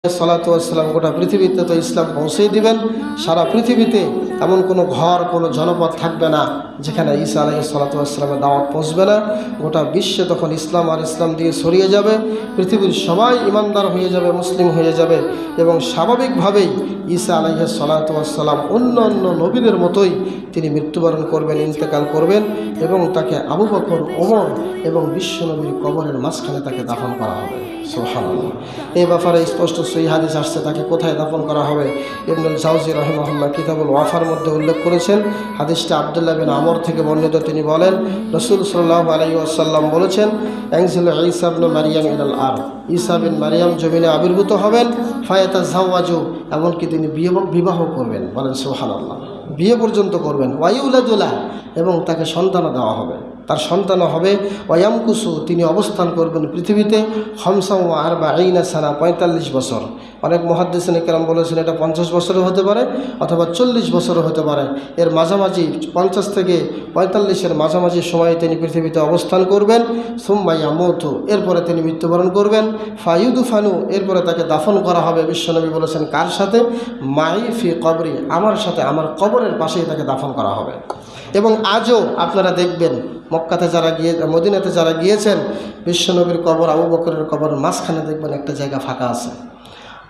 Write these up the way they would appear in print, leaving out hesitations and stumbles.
সালাতু ওয়াসসালাম গোটা পৃথিবীতে তো ইসলাম পৌঁছে দিবেন। সারা পৃথিবীতে এমন কোনো ঘর, কোনো জনপদ থাকবে না যেখানে ঈসা আলাইহিস সালাতু ওয়াসসালামের দাওয়াত পৌঁছবে না। গোটা বিশ্বে তখন ইসলাম আর ইসলাম দিয়ে ছড়িয়ে যাবে। পৃথিবীর সবাই ইমানদার হয়ে যাবে, মুসলিম হয়ে যাবে এবং স্বাভাবিকভাবেই ঈসা আলাইহিস সালাতু ওয়াসসালাম অন্য অন্য নবীদের মতোই তিনি মৃত্যুবরণ করবেন, ইন্তেকাল করবেন এবং তাকে আবু বকর, ওমর এবং বিশ্বনবীর কবরের মাঝখানে তাকে দাফন করা হবে। সুবহানাল্লাহ। এই ব্যাপারে স্পষ্ট সহিহ হাদিস আসছে তাকে কোথায় দাফন করা হবে। ইবনুল জাওজি রাহিমাহুল্লাহ কিতাবুল ওয়াফার মধ্যে উল্লেখ করেছেন। হাদিসটা আব্দুল্লাহ বিন আমর থেকে বর্ণিত। তিনি বলেন, রাসূল সাল্লাল্লাহু আলাইহি ওয়াসাল্লাম বলেছেন, ইয়ানজিলু ঈসা ইবনে মারইয়াম ইলাল আরদ, ঈসা বিন মারইয়াম জমিনে আবির্ভূত হবেন। ফায়াতাযাওয়াজু, এমনকি তিনি বিবাহ করবেন। বলেন সুবহানাল্লাহ। বিয়ে পর্যন্ত করবেন। ওয়াইউলাদুলা, এবং তাকে সন্তানও দেওয়া হবে, তার সন্তানও হবে। ওয়ায়ামকুসু, তিনি অবস্থান করবেন পৃথিবীতে। খমসা ওয়া আরবাঈনা সানা, 45 বছর। অনেক মুহাদ্দিসিন কেরাম বলেছেন এটা 50 বছরও হতে পারে অথবা 40 বছরও হতে পারে। এর মাঝামাঝি 50 থেকে 45-এর মাঝামাঝি সময়ে তিনি পৃথিবীতে অবস্থান করবেন। সুম্মা ইয়ামুতু, এরপরে তিনি মৃত্যুবরণ করবেন। ফায়ুদফানু, এরপরে তাকে দাফন করা হবে। বিশ্বনবী বলেছেন কার সাথে? মাই ফি কবরি, আমার সাথে, আমার কবরের পাশেই তাকে দাফন করা হবে। এবং আজও আপনারা দেখবেন মক্কাতে যারা মদিনাতে যারা গিয়েছেন, বিশ্বনবীর কবর, আবু বকরের কবর মাঝখানে দেখবেন একটা জায়গা ফাঁকা আছে,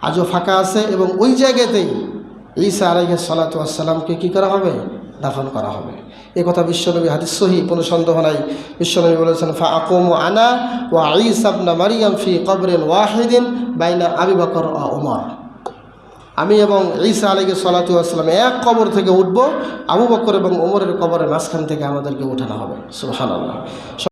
আজও ফাঁকা আছে। এবং ওই জায়গাতেই ঈসা আলাইহিস সালাতু ওয়াসসালামকে কী করা হবে? দাফন করা হবে। এ কথা বিশ্বনবী, হাদিস সহিহ, কোনো সন্দেহ নাই। বিশ্বনবী বলেছেন, ফা আকুমু আনা ওয়া ঈসা ইবনে মারইয়াম ফি কবরিন ওয়াহিদিন বাইনা আবি বকর ওয়া ওমর, আমি এবং ঈসা আলাইহিস সালাতু ওয়াসসালাম এক কবর থেকে উঠব, আবু বকর এবং ওমরের কবরের মাঝখান থেকে আমাদেরকে উঠানো হবে। সুবহানাল্লাহ।